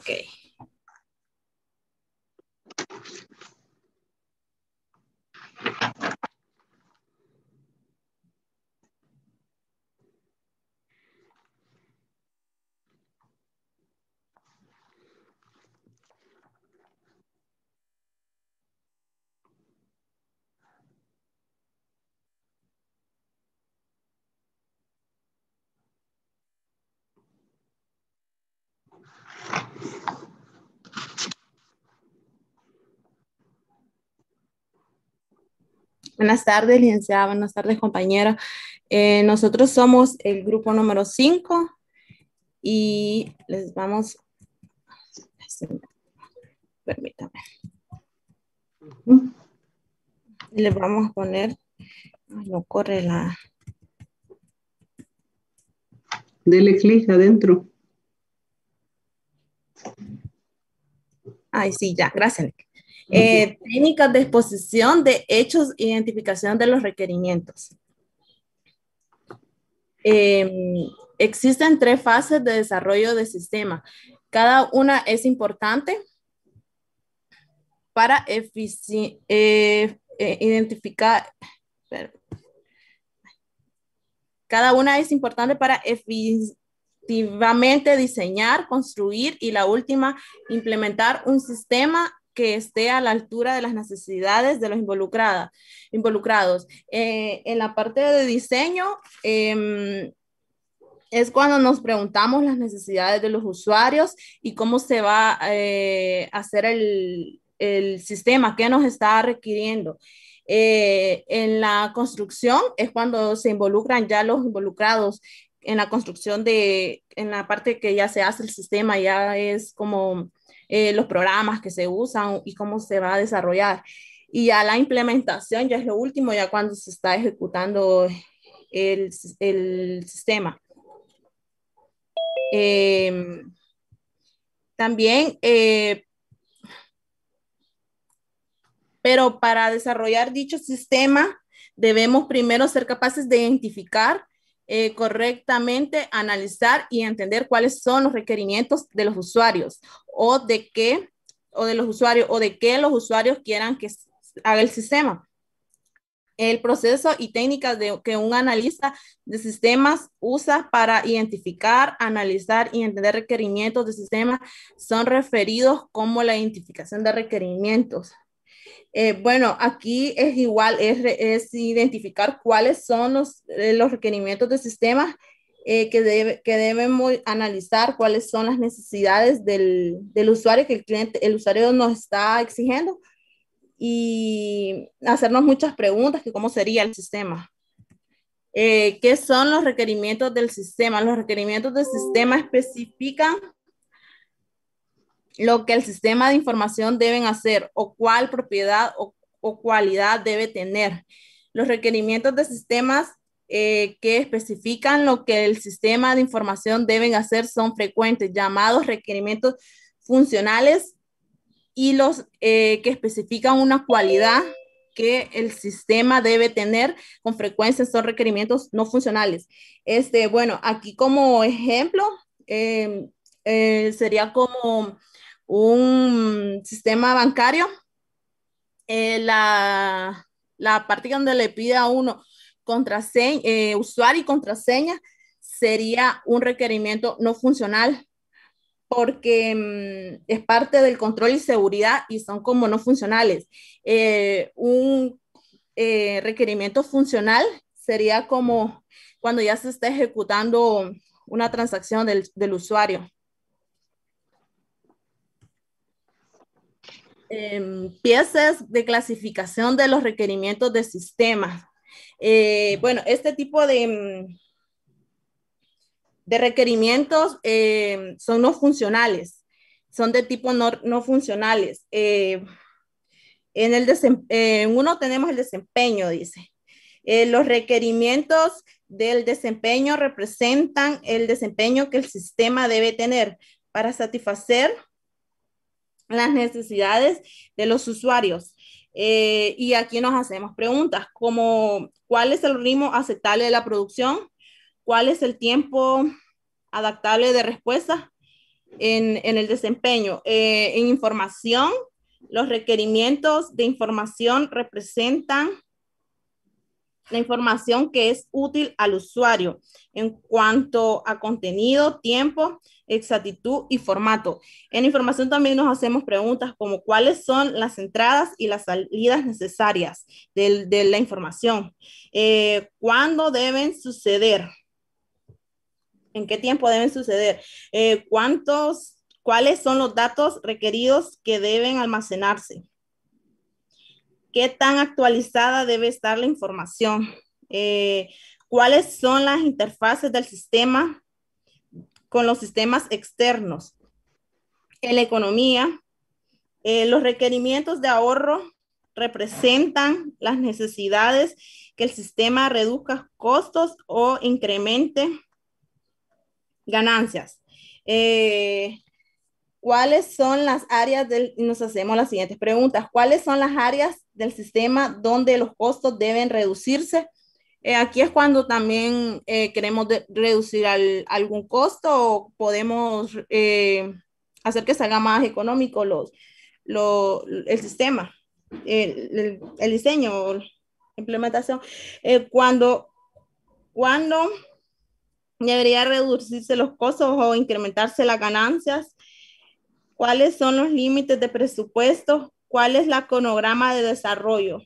Ok. Buenas tardes, licenciada. Buenas tardes, compañera. Nosotros somos el grupo número 5 y les vamos, permítame, les vamos a poner, no corre la... Dele clic adentro. Ay, sí, ya, gracias. Técnicas de exposición de hechos, identificación de los requerimientos. Existen 3 fases de desarrollo de sistema. Cada una es importante para identificar. Cada una es importante para efectivamente diseñar, construir y la última, implementar un sistema que esté a la altura de las necesidades de los involucrados. En la parte de diseño, es cuando nos preguntamos las necesidades de los usuarios y cómo se va a hacer el sistema, qué nos está requiriendo. En la construcción es cuando se involucran ya los involucrados en la construcción en la parte que ya se hace el sistema, ya es como los programas que se usan y cómo se va a desarrollar. Y ya la implementación ya es lo último, ya cuando se está ejecutando el sistema. También, pero para desarrollar dicho sistema, debemos primero ser capaces de identificar correctamente, analizar y entender cuáles son los requerimientos de los usuarios o de qué los usuarios quieran que haga el sistema. El proceso y técnicas que un analista de sistemas usa para identificar, analizar y entender requerimientos de sistemas son referidos como la identificación de requerimientos. Bueno, aquí es igual, es identificar cuáles son los requerimientos de sistemas que debemos analizar, cuáles son las necesidades del usuario que el usuario nos está exigiendo y hacernos muchas preguntas, que cómo sería el sistema. ¿Qué son los requerimientos del sistema? Los requerimientos del sistema especifican lo que el sistema de información deben hacer o cuál propiedad o cualidad debe tener. Los requerimientos de sistemas que especifican lo que el sistema de información deben hacer son frecuentes, llamados requerimientos funcionales, y los que especifican una cualidad que el sistema debe tener con frecuencia son requerimientos no funcionales. Bueno, aquí como ejemplo sería como un sistema bancario, la parte donde le pide a uno contraseña, usuario y contraseña sería un requerimiento no funcional porque es parte del control y seguridad y son como no funcionales. Un requerimiento funcional sería como cuando ya se está ejecutando una transacción del usuario. Piezas de clasificación de los requerimientos de sistemas. Bueno, este tipo de requerimientos son no funcionales, son de tipo no funcionales. En uno tenemos el desempeño, dice. Los requerimientos del desempeño representan el desempeño que el sistema debe tener para satisfacer las necesidades de los usuarios. Y aquí nos hacemos preguntas como ¿cuál es el ritmo aceptable de la producción? ¿Cuál es el tiempo adaptable de respuesta? en el desempeño. En información, los requerimientos de información representan la información que es útil al usuario en cuanto a contenido, tiempo, exactitud y formato. En información también nos hacemos preguntas como cuáles son las entradas y las salidas necesarias de la información, cuándo deben suceder, en qué tiempo deben suceder, cuáles son los datos requeridos que deben almacenarse, qué tan actualizada debe estar la información, cuáles son las interfaces del sistema con los sistemas externos. En la economía, los requerimientos de ahorro representan las necesidades que el sistema reduzca costos o incremente ganancias. ¿Cuáles son las áreas nos hacemos las siguientes preguntas? ¿Cuáles son las áreas del sistema donde los costos deben reducirse? Aquí es cuando también queremos reducir algún costo o podemos hacer que salga más económico el sistema, el diseño, la implementación. Cuando debería reducirse los costos o incrementarse las ganancias, cuáles son los límites de presupuesto, cuál es la cronograma de desarrollo.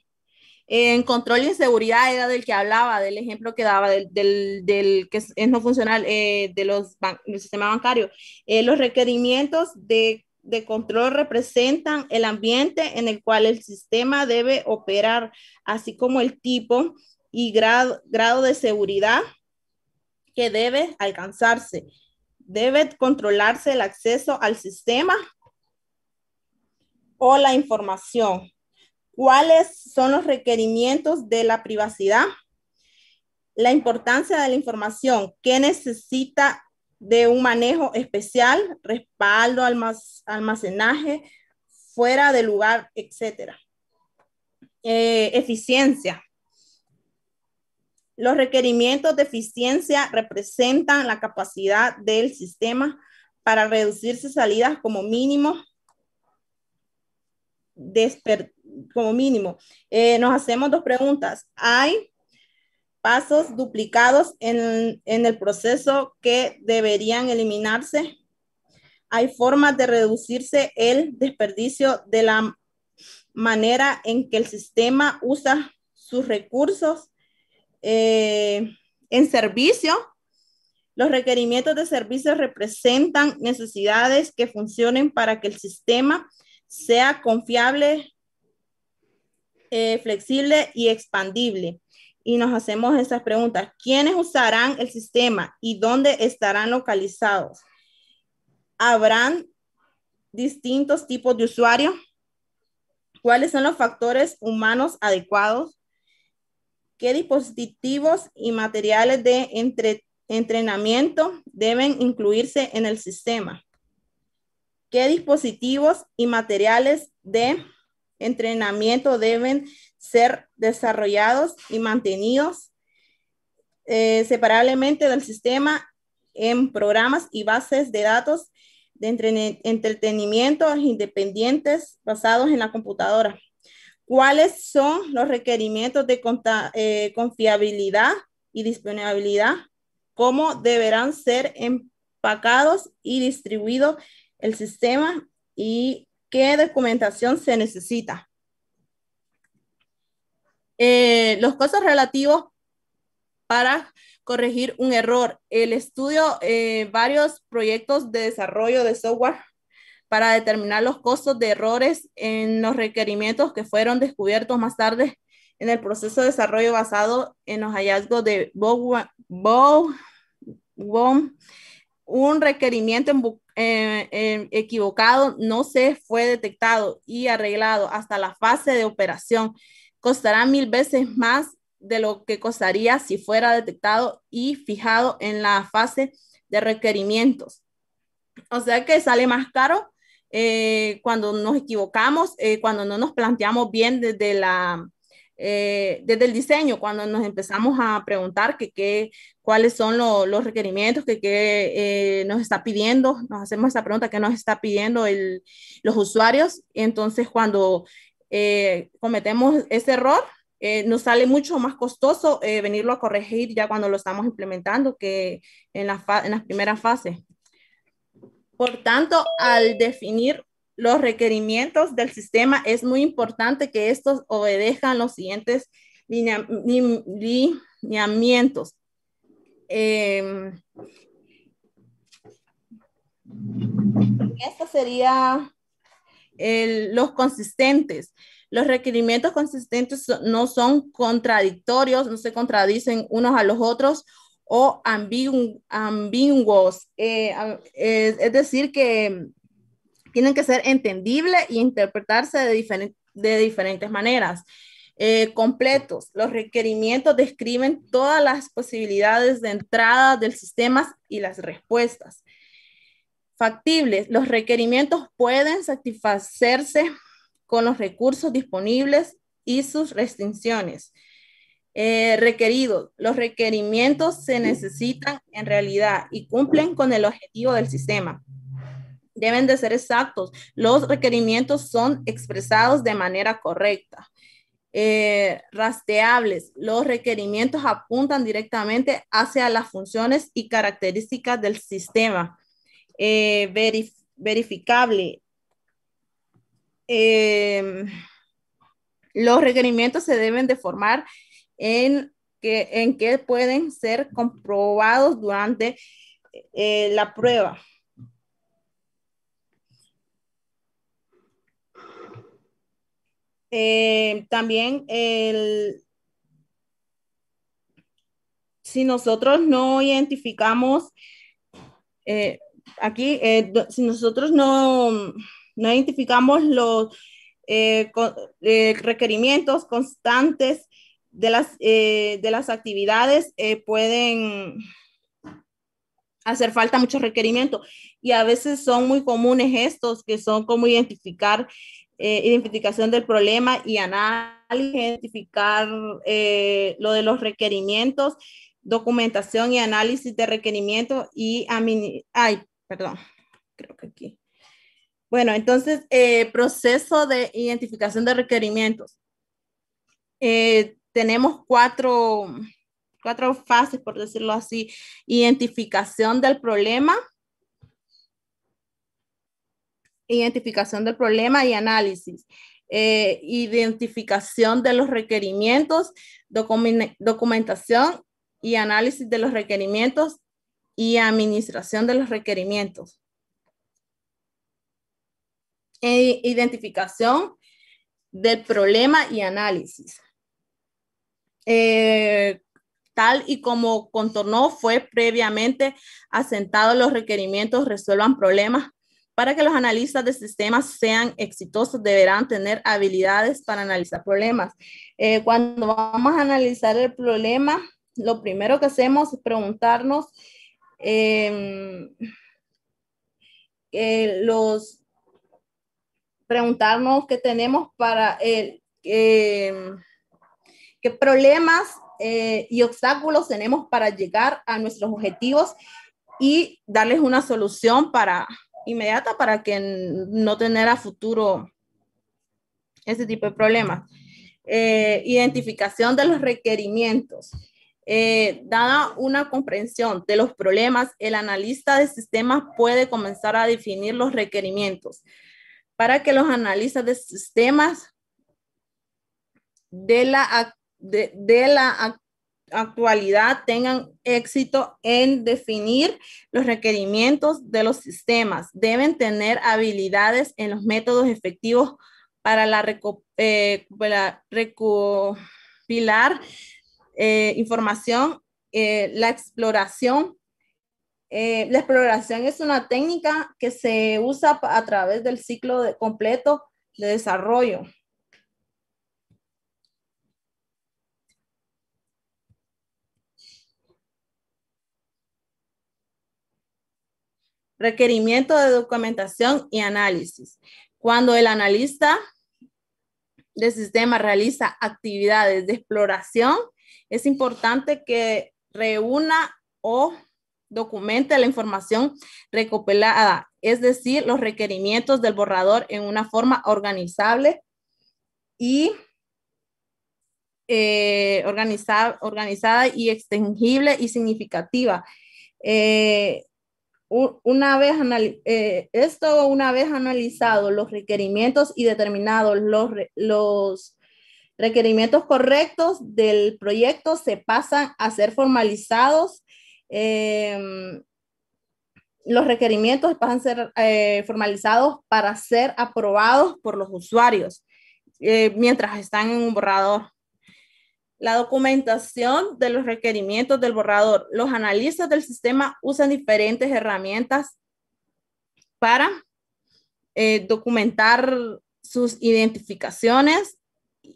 En control y seguridad era del que hablaba, del ejemplo que daba, del que es no funcional, del sistema bancario. Los requerimientos de control representan el ambiente en el cual el sistema debe operar, así como el tipo y grado de seguridad que debe alcanzarse. Debe controlarse el acceso al sistema o la información. ¿Cuáles son los requerimientos de la privacidad? La importancia de la información, ¿qué necesita de un manejo especial, respaldo, almacenaje, fuera de lugar, etcétera? Eficiencia. Los requerimientos de eficiencia representan la capacidad del sistema para reducirse salidas como mínimo. Nos hacemos dos preguntas. ¿Hay pasos duplicados en el proceso que deberían eliminarse? ¿Hay formas de reducirse el desperdicio de la manera en que el sistema usa sus recursos? En servicio, los requerimientos de servicio representan necesidades que funcionen para que el sistema sea confiable, flexible y expandible. Y nos hacemos esas preguntas. ¿Quiénes usarán el sistema y dónde estarán localizados? ¿Habrán distintos tipos de usuarios? ¿Cuáles son los factores humanos adecuados? ¿Qué dispositivos y materiales de entrenamiento deben incluirse en el sistema? ¿Qué dispositivos y materiales de entrenamiento deben ser desarrollados y mantenidos separablemente del sistema en programas y bases de datos de entretenimiento independientes basados en la computadora? ¿Cuáles son los requerimientos de confiabilidad y disponibilidad? ¿Cómo deberán ser empacados y distribuidos el sistema? ¿Y qué documentación se necesita? Los costos relativos para corregir un error. El estudio, varios proyectos de desarrollo de software para determinar los costos de errores en los requerimientos que fueron descubiertos más tarde en el proceso de desarrollo basado en los hallazgos de Bowen. Un requerimiento equivocado no se fue detectado y arreglado hasta la fase de operación. Costará 1000 veces más de lo que costaría si fuera detectado y fijado en la fase de requerimientos. O sea que sale más caro cuando nos equivocamos, cuando no nos planteamos bien desde desde el diseño, cuando nos empezamos a preguntar cuáles son los requerimientos que nos está pidiendo, nos hacemos esta pregunta, ¿qué nos está pidiendo los usuarios? Y entonces, cuando cometemos ese error, nos sale mucho más costoso venirlo a corregir ya cuando lo estamos implementando que en las primeras fases. Por tanto, al definir los requerimientos del sistema, es muy importante que estos obedezcan los siguientes lineamientos. Esto sería los consistentes. Los requerimientos consistentes no son contradictorios, no se contradicen unos a los otros o ambiguos. Es decir, que tienen que ser entendibles e interpretarse de diferentes maneras. Completos. Los requerimientos describen todas las posibilidades de entrada del sistema y las respuestas. Factibles. Los requerimientos pueden satisfacerse con los recursos disponibles y sus restricciones. Requeridos. Los requerimientos se necesitan en realidad y cumplen con el objetivo del sistema. Deben de ser exactos. Los requerimientos son expresados de manera correcta. Rastreables. Los requerimientos apuntan directamente hacia las funciones y características del sistema. Verificable. Los requerimientos se deben de formar en que pueden ser comprobados durante la prueba. También si nosotros no identificamos aquí, si nosotros no identificamos los requerimientos constantes de las actividades, pueden hacer falta muchos requerimientos y a veces son muy comunes estos que son como identificación del problema y análisis, identificar lo de los requerimientos, documentación y análisis de requerimientos y perdón, creo que aquí. Bueno, entonces, proceso de identificación de requerimientos. Tenemos cuatro fases, por decirlo así. Identificación del problema y análisis. Identificación de los requerimientos, documentación y análisis de los requerimientos y administración de los requerimientos. Identificación del problema y análisis. Tal y como contornó fue previamente asentado, los requerimientos resuelvan problemas. Para que los analistas de sistemas sean exitosos, deberán tener habilidades para analizar problemas. Cuando vamos a analizar el problema, lo primero que hacemos es preguntarnos qué tenemos para qué problemas y obstáculos tenemos para llegar a nuestros objetivos y darles una solución inmediata para que no tener a futuro ese tipo de problemas. Identificación de los requerimientos. Dada una comprensión de los problemas, el analista de sistemas puede comenzar a definir los requerimientos para que los analistas de sistemas de la actualidad tengan éxito en definir los requerimientos de los sistemas. Deben tener habilidades en los métodos efectivos para recopilar información, la exploración. La exploración es una técnica que se usa a través del ciclo completo de desarrollo. Requerimiento de documentación y análisis. Cuando el analista del sistema realiza actividades de exploración, es importante que reúna o documente la información recopilada, es decir, los requerimientos del borrador en una forma organizable y organizada y extensible y significativa. Una vez analizados los requerimientos y determinados los requerimientos correctos del proyecto, se pasan a ser formalizados. Los requerimientos pasan a ser formalizados para ser aprobados por los usuarios mientras están en un borrador. La documentación de los requerimientos del borrador. Los analistas del sistema usan diferentes herramientas para documentar sus identificaciones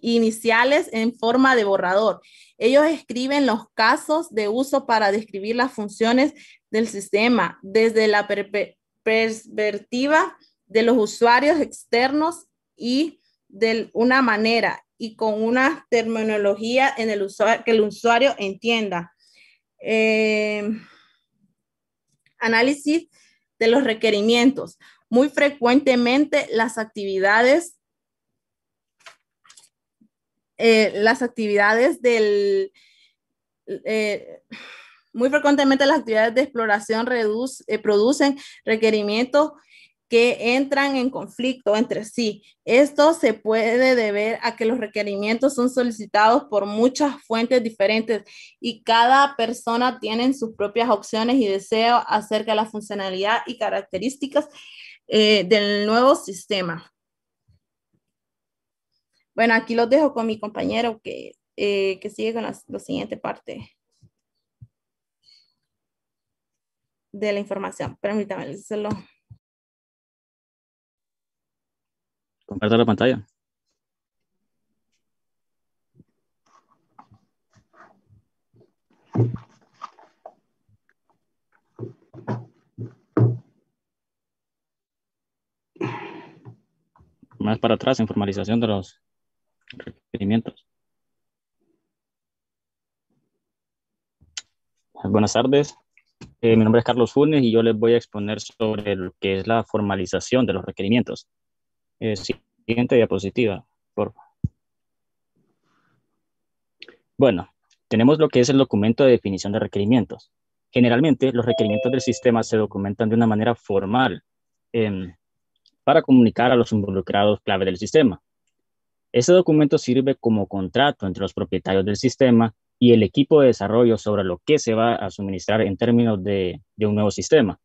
iniciales en forma de borrador. Ellos escriben los casos de uso para describir las funciones del sistema desde la perspectiva de los usuarios externos y de una manera y con una terminología en el usuario, que el usuario entienda. Análisis de los requerimientos. Muy frecuentemente las actividades de exploración producen requerimientos que entran en conflicto entre sí. Esto se puede deber a que los requerimientos son solicitados por muchas fuentes diferentes y cada persona tiene sus propias opciones y deseos acerca de la funcionalidad y características del nuevo sistema. Bueno, aquí los dejo con mi compañero que sigue con la siguiente parte de la información. Permítame decirlo. Comparta la pantalla. Más para atrás en formalización de los requerimientos. Buenas tardes. Mi nombre es Carlos Funes y yo les voy a exponer sobre lo que es la formalización de los requerimientos. Siguiente diapositiva, por favor. Bueno, tenemos lo que es el documento de definición de requerimientos. Generalmente, los requerimientos del sistema se documentan de una manera formal para comunicar a los involucrados clave del sistema. Este documento sirve como contrato entre los propietarios del sistema y el equipo de desarrollo sobre lo que se va a suministrar en términos de un nuevo sistema.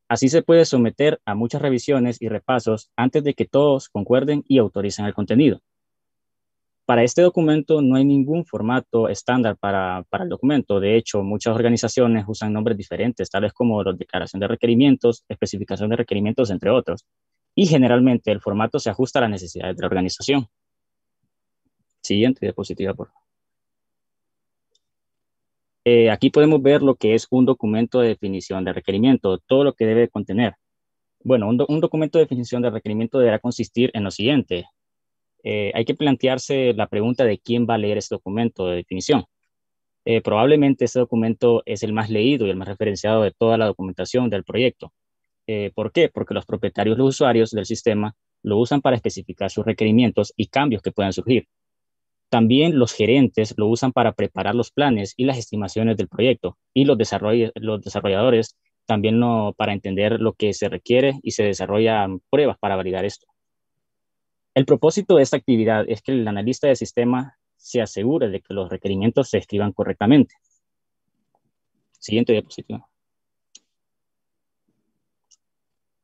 Así se puede someter a muchas revisiones y repasos antes de que todos concuerden y autoricen el contenido. Para este documento no hay ningún formato estándar para el documento. De hecho, muchas organizaciones usan nombres diferentes, tales como la declaración de requerimientos, especificación de requerimientos, entre otros. Y generalmente el formato se ajusta a las necesidades de la organización. Siguiente diapositiva, por favor. Aquí podemos ver lo que es un documento de definición de requerimiento, todo lo que debe contener. Bueno, un documento de definición de requerimiento deberá consistir en lo siguiente. Hay que plantearse la pregunta de quién va a leer este documento de definición. Probablemente este documento es el más leído y el más referenciado de toda la documentación del proyecto. ¿Por qué? Porque los propietarios, los usuarios del sistema, lo usan para especificar sus requerimientos y cambios que puedan surgir. También los gerentes lo usan para preparar los planes y las estimaciones del proyecto, y los desarrolladores también para entender lo que se requiere y se desarrollan pruebas para validar esto. El propósito de esta actividad es que el analista de sistema se asegure de que los requerimientos se escriban correctamente. Siguiente diapositiva.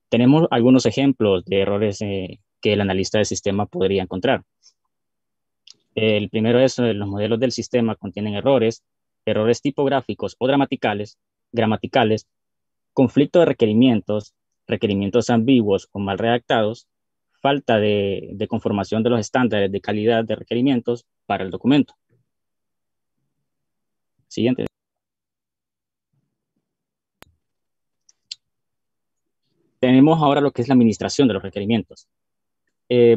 Tenemos algunos ejemplos de errores que el analista de sistema podría encontrar. El primero es los modelos del sistema contienen errores tipográficos o gramaticales, conflicto de requerimientos, requerimientos ambiguos o mal redactados, falta de conformación de los estándares de calidad de requerimientos para el documento. Siguiente. Tenemos ahora lo que es la administración de los requerimientos.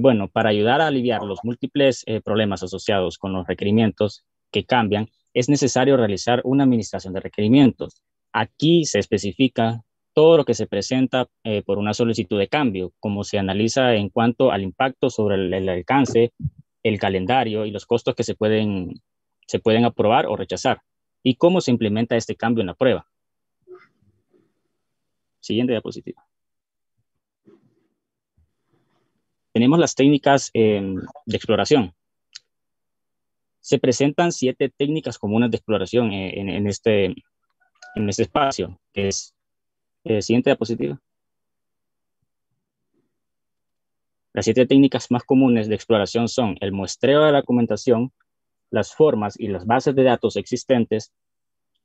Bueno, para ayudar a aliviar los múltiples problemas asociados con los requerimientos que cambian, es necesario realizar una administración de requerimientos. Aquí se especifica todo lo que se presenta por una solicitud de cambio, como se analiza en cuanto al impacto sobre el alcance, el calendario y los costos que se pueden aprobar o rechazar, y cómo se implementa este cambio en la prueba. Siguiente diapositiva. Tenemos las técnicas de exploración. Se presentan 7 técnicas comunes de exploración en este espacio, que es siguiente diapositiva. Las 7 técnicas más comunes de exploración son el muestreo de la documentación, las formas y las bases de datos existentes,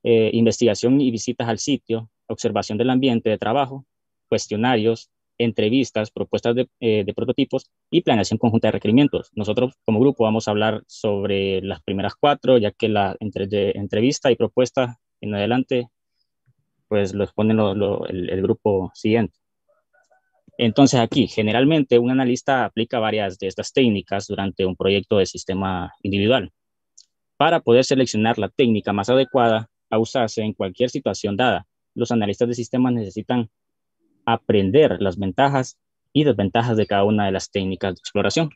investigación y visitas al sitio, observación del ambiente de trabajo, cuestionarios, entrevistas, propuestas de prototipos y planeación conjunta de requerimientos. Nosotros como grupo vamos a hablar sobre las primeras 4, ya que la entrevista y propuesta en adelante pues lo exponen el grupo siguiente. Entonces aquí, generalmente, un analista aplica varias de estas técnicas durante un proyecto de sistema individual para poder seleccionar la técnica más adecuada a usarse en cualquier situación dada. Los analistas de sistemas necesitan aprender las ventajas y desventajas de cada una de las técnicas de exploración.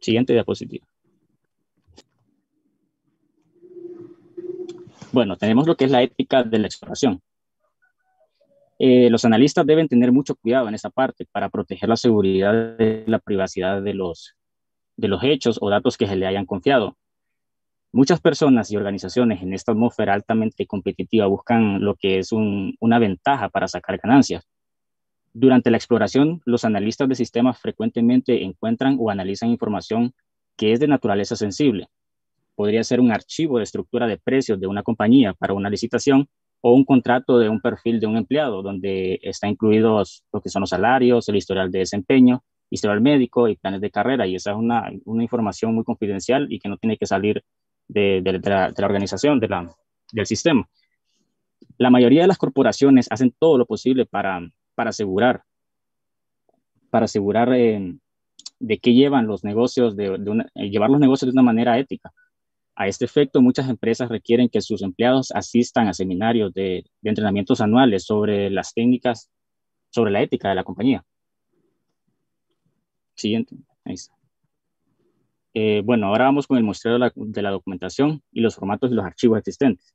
Siguiente diapositiva. Bueno, tenemos lo que es la ética de la exploración. Los analistas deben tener mucho cuidado en esa parte para proteger la seguridad de la privacidad de los hechos o datos que se le hayan confiado. Muchas personas y organizaciones en esta atmósfera altamente competitiva buscan lo que es una ventaja para sacar ganancias. Durante la exploración, los analistas de sistemas frecuentemente encuentran o analizan información que es de naturaleza sensible. Podría ser un archivo de estructura de precios de una compañía para una licitación o un contrato de un perfil de un empleado donde está incluidos lo que son los salarios, el historial de desempeño, historial médico y planes de carrera. Y esa es una información muy confidencial y que no tiene que salir de la organización, del sistema. La mayoría de las corporaciones hacen todo lo posible para asegurar de que llevan los negocios llevar los negocios de una manera ética. A este efecto, muchas empresas requieren que sus empleados asistan a seminarios de entrenamientos anuales sobre las técnicas, sobre la ética de la compañía. Siguiente. Ahí está. Bueno, ahora vamos con el muestreo de la documentación y los formatos y los archivos existentes.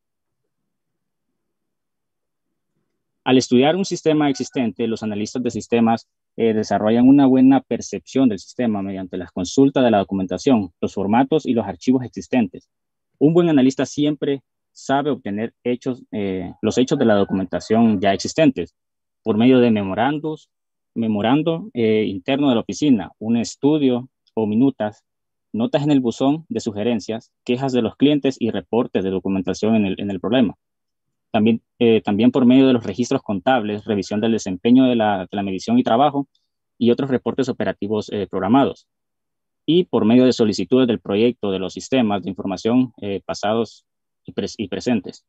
Al estudiar un sistema existente, los analistas de sistemas desarrollan una buena percepción del sistema mediante las consultas de la documentación, los formatos y los archivos existentes. Un buen analista siempre sabe obtener los hechos de la documentación ya existentes por medio de memorando interno de la oficina, un estudio o minutas, notas en el buzón de sugerencias, quejas de los clientes y reportes de documentación en el problema. También por medio de los registros contables, revisión del desempeño de la medición y trabajo y otros reportes operativos programados. Y por medio de solicitudes del proyecto de los sistemas de información pasados y presentes.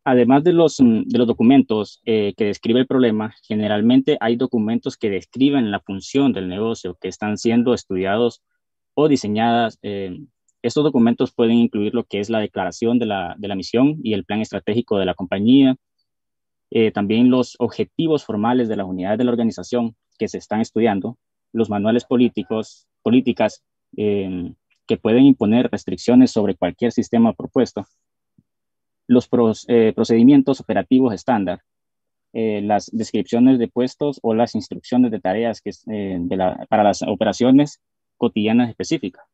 Además de los documentos que describe el problema, generalmente hay documentos que describen la función del negocio que están siendo estudiados o diseñadas. Estos documentos pueden incluir lo que es la declaración de la misión y el plan estratégico de la compañía, también los objetivos formales de las unidades de la organización que se están estudiando, los manuales políticas que pueden imponer restricciones sobre cualquier sistema propuesto, los procedimientos operativos estándar, las descripciones de puestos o las instrucciones de tareas para las operaciones cotidianas específicas.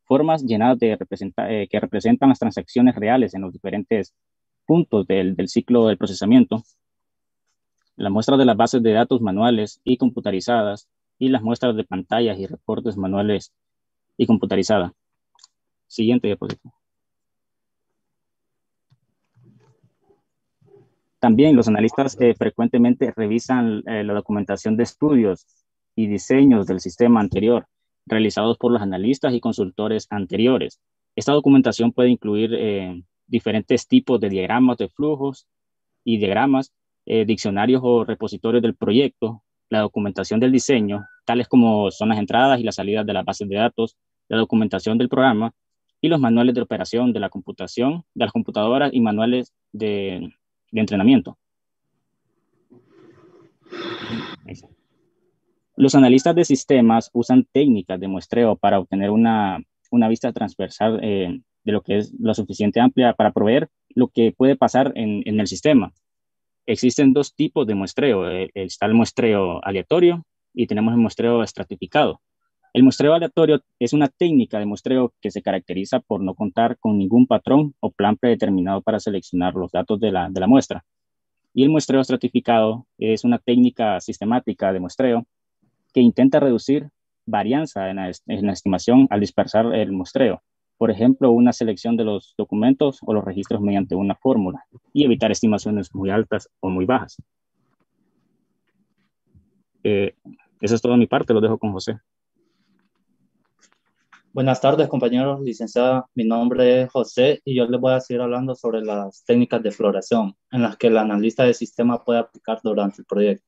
Formas llenadas que representan las transacciones reales en los diferentes puntos del ciclo del procesamiento, las muestras de las bases de datos manuales y computarizadas y las muestras de pantallas y reportes manuales y computarizadas. Siguiente diapositiva. También los analistas frecuentemente revisan la documentación de estudios y diseños del sistema anterior realizados por los analistas y consultores anteriores. Esta documentación puede incluir diferentes tipos de diagramas de flujos y diagramas, diccionarios o repositorios del proyecto, la documentación del diseño, tales como son las entradas y las salidas de las bases de datos, la documentación del programa y los manuales de operación de la computación, de las computadoras y manuales de entrenamiento. Los analistas de sistemas usan técnicas de muestreo para obtener una vista transversal de lo que es lo suficiente amplia para proveer lo que puede pasar en el sistema. Existen dos tipos de muestreo. Está el muestreo aleatorio y tenemos el muestreo estratificado. El muestreo aleatorio es una técnica de muestreo que se caracteriza por no contar con ningún patrón o plan predeterminado para seleccionar los datos de la muestra. Y el muestreo estratificado es una técnica sistemática de muestreo que intenta reducir varianza en la estimación al dispersar el muestreo. Por ejemplo, una selección de los documentos o los registros mediante una fórmula y evitar estimaciones muy altas o muy bajas. Eso es todo de mi parte, lo dejo con José. Buenas tardes, compañeros, licenciada. Mi nombre es José y yo les voy a seguir hablando sobre las técnicas de exploración en las que el analista de sistema puede aplicar durante el proyecto.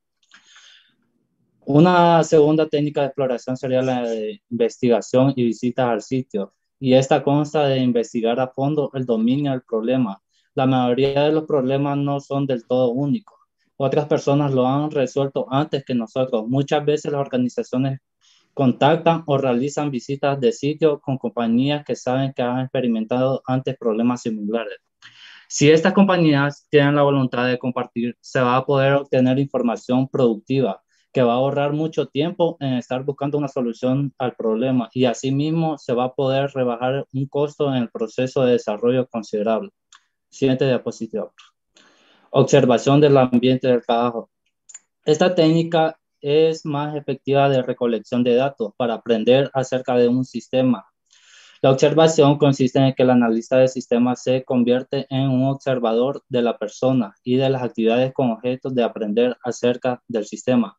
Una segunda técnica de exploración sería la de investigación y visitas al sitio, y esta consta de investigar a fondo el dominio del problema. La mayoría de los problemas no son del todo únicos. Otras personas lo han resuelto antes que nosotros. Muchas veces las organizaciones contactan o realizan visitas de sitio con compañías que saben que han experimentado antes problemas similares. Si estas compañías tienen la voluntad de compartir, se va a poder obtener información productiva que va a ahorrar mucho tiempo en estar buscando una solución al problema, y asimismo se va a poder rebajar un costo en el proceso de desarrollo considerable. Siguiente diapositiva. Observación del ambiente del trabajo. Esta técnica es más efectiva de recolección de datos para aprender acerca de un sistema. La observación consiste en que el analista de sistemas se convierte en un observador de la persona y de las actividades con objetos de aprender acerca del sistema.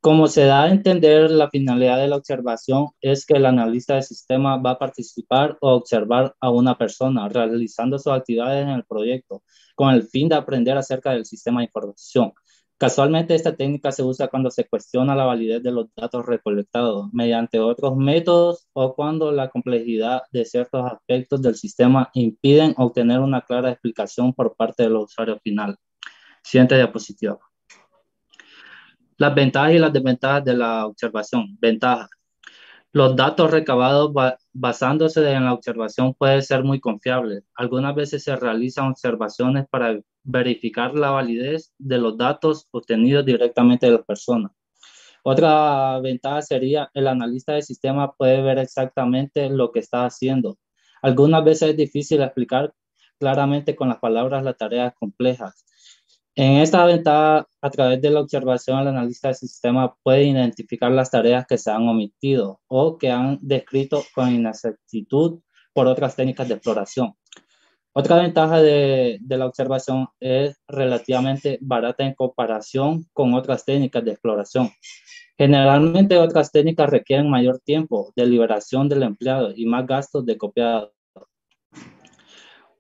Como se da a entender, la finalidad de la observación es que el analista de sistema va a participar o observar a una persona realizando sus actividades en el proyecto con el fin de aprender acerca del sistema de información. Casualmente, esta técnica se usa cuando se cuestiona la validez de los datos recolectados mediante otros métodos o cuando la complejidad de ciertos aspectos del sistema impiden obtener una clara explicación por parte del usuario final. Siguiente diapositiva. Las ventajas y las desventajas de la observación. Ventajas. Los datos recabados basándose en la observación pueden ser muy confiables. Algunas veces se realizan observaciones para verificar la validez de los datos obtenidos directamente de las personas. Otra ventaja sería el analista de sistema puede ver exactamente lo que está haciendo. Algunas veces es difícil explicar claramente con las palabras las tareas complejas. En esta ventaja, a través de la observación, el analista de sistema puede identificar las tareas que se han omitido o que han descrito con inexactitud por otras técnicas de exploración. Otra ventaja de la observación es relativamente barata en comparación con otras técnicas de exploración. Generalmente otras técnicas requieren mayor tiempo de liberación del empleado y más gastos de copiado.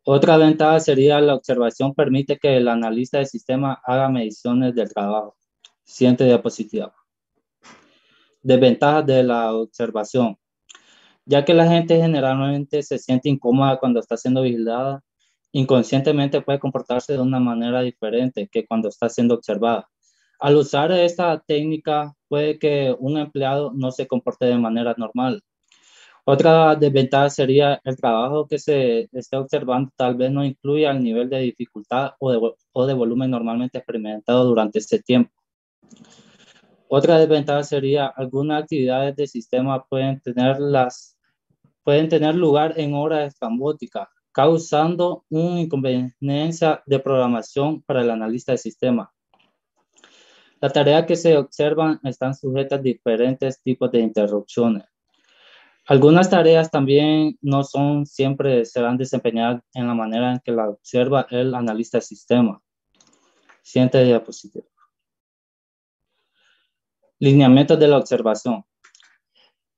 Otra ventaja sería la observación permite que el analista de sistema haga mediciones del trabajo. Siguiente diapositiva. Desventajas de la observación. Ya que la gente generalmente se siente incómoda cuando está siendo vigilada, inconscientemente puede comportarse de una manera diferente que cuando está siendo observada. Al usar esta técnica, puede que un empleado no se comporte de manera normal. Otra desventaja sería el trabajo que se esté observando tal vez no incluya el nivel de dificultad o de volumen normalmente experimentado durante ese tiempo. Otra desventaja sería algunas actividades de sistema pueden tener lugar en horas estrambóticas, causando una inconveniencia de programación para el analista de sistema. Las tareas que se observan están sujetas a diferentes tipos de interrupciones. Algunas tareas también no son siempre serán desempeñadas en la manera en que la observa el analista de sistema. Siguiente diapositiva. Lineamientos de la observación.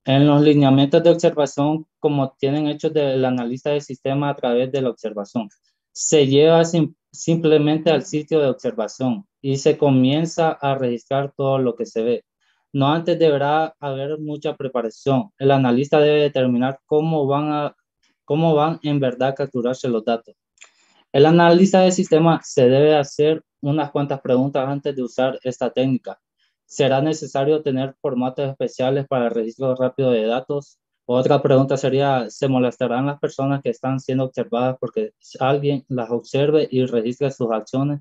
En los lineamientos de observación, como tienen hechos del analista del sistema a través de la observación, se lleva simplemente al sitio de observación y se comienza a registrar todo lo que se ve. No antes deberá haber mucha preparación. El analista debe determinar cómo van en verdad a capturarse los datos. El analista del sistema se debe hacer unas cuantas preguntas antes de usar esta técnica. ¿Será necesario tener formatos especiales para el registro rápido de datos? Otra pregunta sería, ¿se molestarán las personas que están siendo observadas porque alguien las observe y registre sus acciones?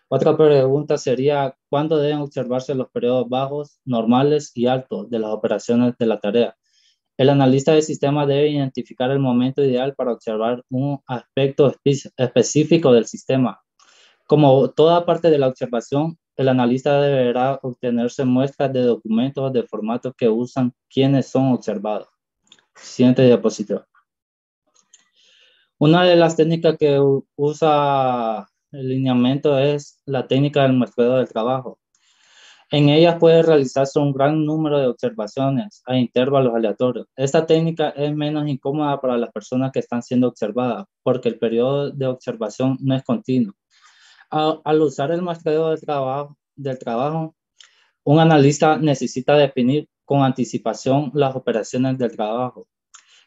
Otra pregunta sería, ¿cuándo deben observarse los periodos bajos, normales y altos de las operaciones de la tarea? El analista del sistema debe identificar el momento ideal para observar un aspecto específico del sistema. Como toda parte de la observación, el analista deberá obtenerse muestras de documentos de formato que usan quienes son observados. Siguiente diapositiva. Una de las técnicas que usa el lineamiento es la técnica del muestreo del trabajo. En ellas puede realizarse un gran número de observaciones a intervalos aleatorios. Esta técnica es menos incómoda para las personas que están siendo observadas porque el periodo de observación no es continuo. Al usar el muestreo del trabajo, un analista necesita definir con anticipación las operaciones del trabajo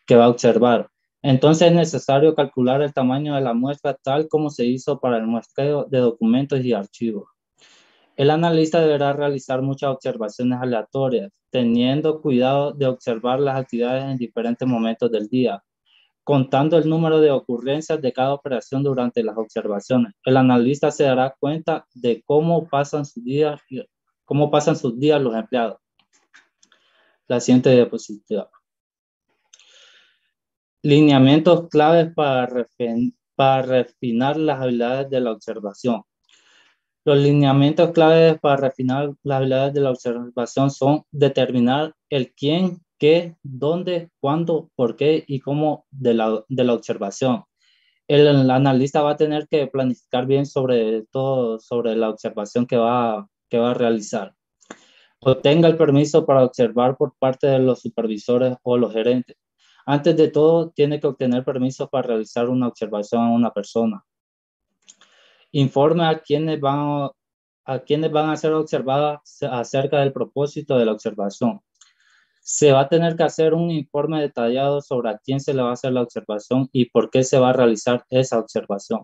que va a observar. Entonces es necesario calcular el tamaño de la muestra tal como se hizo para el muestreo de documentos y archivos. El analista deberá realizar muchas observaciones aleatorias, teniendo cuidado de observar las actividades en diferentes momentos del día, contando el número de ocurrencias de cada operación durante las observaciones. El analista se dará cuenta de cómo pasan sus días los empleados. La siguiente diapositiva. Lineamientos claves para refinar las habilidades de la observación. Los lineamientos claves para refinar las habilidades de la observación son determinar el quién, qué, dónde, cuándo, por qué y cómo de la observación. El analista va a tener que planificar bien sobre la observación que va a realizar. Obtenga el permiso para observar por parte de los supervisores o los gerentes. Antes de todo, tiene que obtener permiso para realizar una observación a una persona. Informe a quienes van a ser observadas acerca del propósito de la observación. Se va a tener que hacer un informe detallado sobre a quién se le va a hacer la observación y por qué se va a realizar esa observación.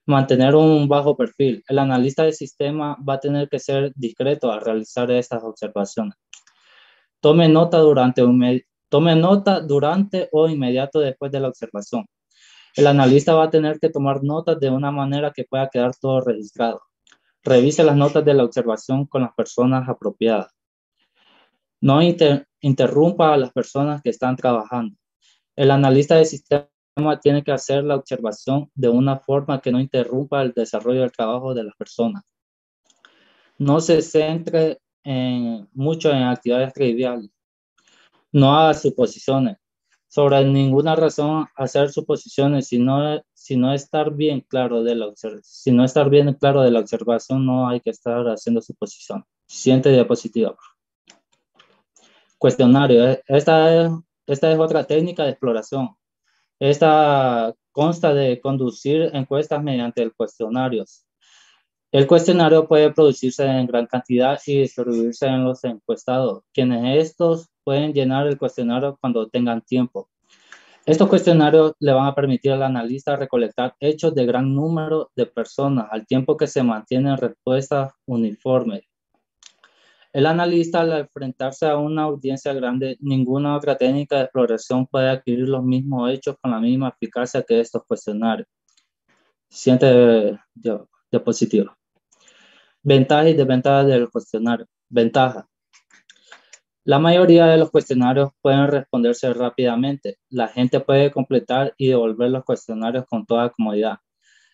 Mantener un bajo perfil. El analista del sistema va a tener que ser discreto al realizar estas observaciones. Tome nota durante o inmediato después de la observación. El analista va a tener que tomar notas de una manera que pueda quedar todo registrado. Revise las notas de la observación con las personas apropiadas. No interrumpa a las personas que están trabajando. El analista del sistema tiene que hacer la observación de una forma que no interrumpa el desarrollo del trabajo de las personas. No se centre mucho en actividades triviales. No haga suposiciones. Sobre ninguna razón hacer suposiciones, si no estar bien claro de la observación, no hay que estar haciendo suposiciones. Siguiente diapositiva. Cuestionario. Esta es otra técnica de exploración. Esta consta de conducir encuestas mediante el cuestionario. El cuestionario puede producirse en gran cantidad y distribuirse en los encuestados, quienes estos pueden llenar el cuestionario cuando tengan tiempo. Estos cuestionarios le van a permitir al analista recolectar hechos de gran número de personas al tiempo que se mantienen respuestas uniformes. El analista, al enfrentarse a una audiencia grande, ninguna otra técnica de exploración puede adquirir los mismos hechos con la misma eficacia que estos cuestionarios. Siguiente diapositiva. Ventajas y desventajas del cuestionario. Ventaja. La mayoría de los cuestionarios pueden responderse rápidamente. La gente puede completar y devolver los cuestionarios con toda comodidad.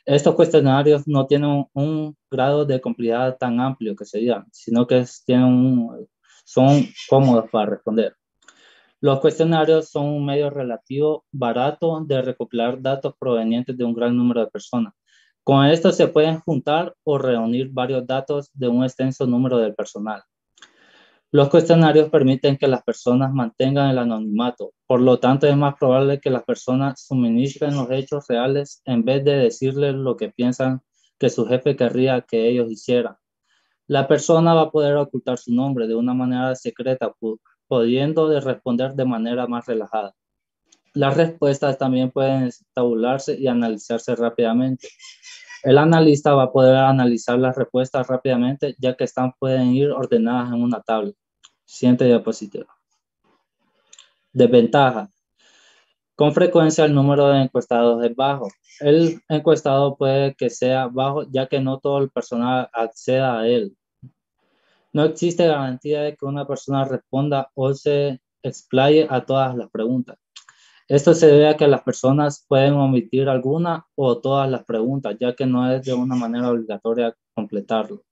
Estos cuestionarios no tienen un grado de complejidad tan amplio que se diga, sino que son cómodos para responder. Los cuestionarios son un medio relativo barato de recopilar datos provenientes de un gran número de personas. Con esto se pueden juntar o reunir varios datos de un extenso número de personal. Los cuestionarios permiten que las personas mantengan el anonimato, por lo tanto es más probable que las personas suministren los hechos reales en vez de decirles lo que piensan que su jefe querría que ellos hicieran. La persona va a poder ocultar su nombre de una manera secreta, pudiendo responder de manera más relajada. Las respuestas también pueden tabularse y analizarse rápidamente. El analista va a poder analizar las respuestas rápidamente, ya que pueden ir ordenadas en una tabla. Siguiente diapositiva. Desventaja. Con frecuencia el número de encuestados es bajo. El encuestado puede que sea bajo, ya que no todo el personal acceda a él. No existe garantía de que una persona responda o se explaye a todas las preguntas. Esto se debe a que las personas pueden omitir alguna o todas las preguntas, ya que no es de una manera obligatoria completarlo.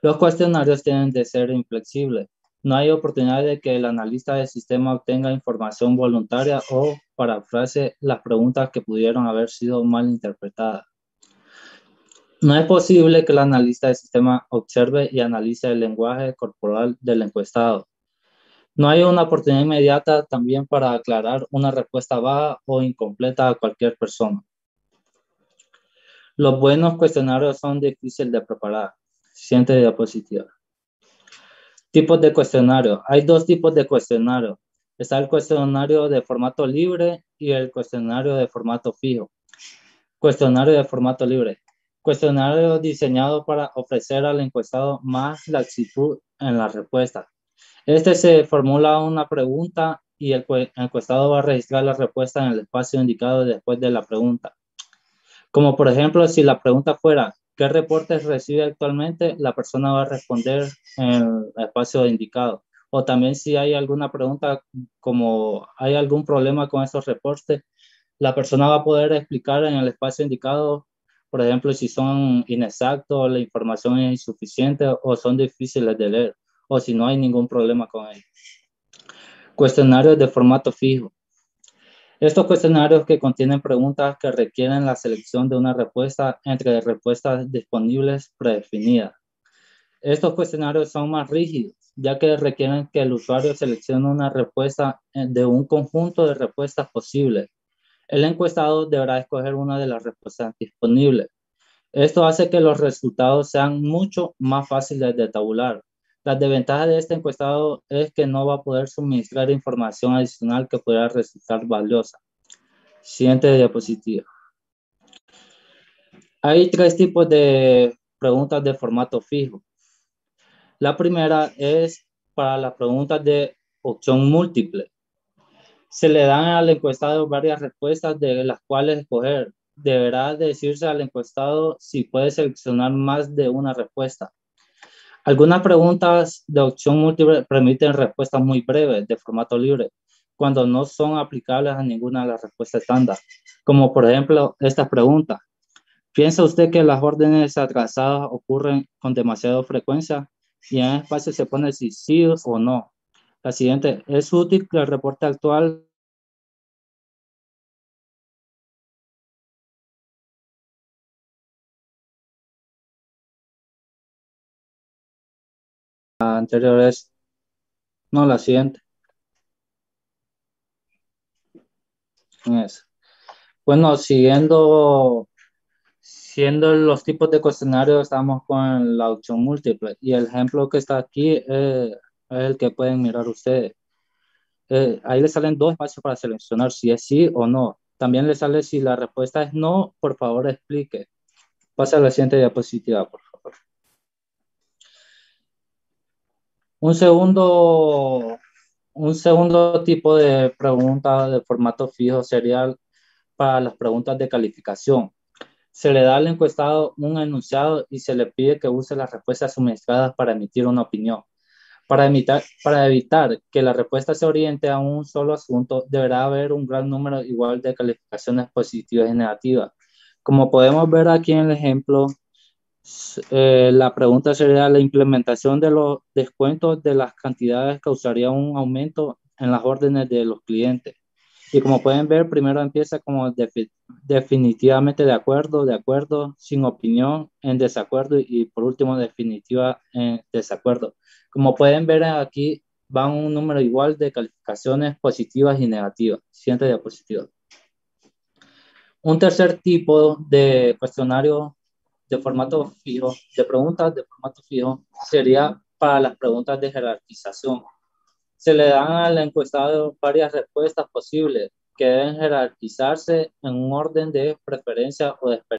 Los cuestionarios tienen de ser inflexibles. No hay oportunidad de que el analista del sistema obtenga información voluntaria o parafrase las preguntas que pudieron haber sido mal interpretadas. No es posible que el analista del sistema observe y analice el lenguaje corporal del encuestado. No hay una oportunidad inmediata también para aclarar una respuesta vaga o incompleta a cualquier persona. Los buenos cuestionarios son difíciles de preparar. Siguiente diapositiva. Tipos de cuestionario. Hay dos tipos de cuestionario. Está el cuestionario de formato libre y el cuestionario de formato fijo. Cuestionario de formato libre. Cuestionario diseñado para ofrecer al encuestado más laxitud en la respuesta. Se formula una pregunta y el encuestado va a registrar la respuesta en el espacio indicado después de la pregunta. Como por ejemplo, si la pregunta fuera, ¿qué reportes recibe actualmente? La persona va a responder en el espacio indicado. O también si hay alguna pregunta como ¿hay algún problema con esos reportes? La persona va a poder explicar en el espacio indicado, por ejemplo, si son inexactos, la información es insuficiente o son difíciles de leer, o si no hay ningún problema con ellos. Cuestionarios de formato fijo. Estos cuestionarios que contienen preguntas que requieren la selección de una respuesta entre respuestas disponibles predefinidas. Estos cuestionarios son más rígidos, ya que requieren que el usuario seleccione una respuesta de un conjunto de respuestas posibles. El encuestado deberá escoger una de las respuestas disponibles. Esto hace que los resultados sean mucho más fáciles de tabular. La desventaja de este encuestado es que no va a poder suministrar información adicional que pueda resultar valiosa. Siguiente diapositiva. Hay tres tipos de preguntas de formato fijo. La primera es para las preguntas de opción múltiple. Se le dan al encuestado varias respuestas de las cuales escoger. Deberá decirse al encuestado si puede seleccionar más de una respuesta. Algunas preguntas de opción múltiple permiten respuestas muy breves de formato libre, cuando no son aplicables a ninguna de las respuestas estándar. Como por ejemplo esta pregunta. ¿Piensa usted que las órdenes atrasadas ocurren con demasiada frecuencia? Y en el espacio se pone si sí o no. La siguiente, ¿es útil que el reporte actual anterior es? No, la siguiente. Es. Bueno, siguiendo los tipos de cuestionarios, estamos con la opción múltiple. Y el ejemplo que está aquí es el que pueden mirar ustedes. Ahí les salen dos espacios para seleccionar si es sí o no. También les sale si la respuesta es no, por favor explique. Pasa a la siguiente diapositiva, por favor. Un segundo tipo de pregunta de formato fijo sería para las preguntas de calificación. Se le da al encuestado un enunciado y se le pide que use las respuestas suministradas para emitir una opinión. Para evitar que la respuesta se oriente a un solo asunto, deberá haber un gran número igual de calificaciones positivas y negativas. Como podemos ver aquí en el ejemplo, la pregunta sería: ¿la implementación de los descuentos de las cantidades causaría un aumento en las órdenes de los clientes? Y como pueden ver, primero empieza como definitivamente de acuerdo, sin opinión, en desacuerdo y por último definitiva en desacuerdo. Como pueden ver aquí van un número igual de calificaciones positivas y negativas. Siguiente diapositiva. Un tercer tipo de cuestionario de formato fijo, de preguntas de formato fijo, sería para las preguntas de jerarquización. Se le dan al encuestado varias respuestas posibles que deben jerarquizarse en un orden de preferencia o de experiencia.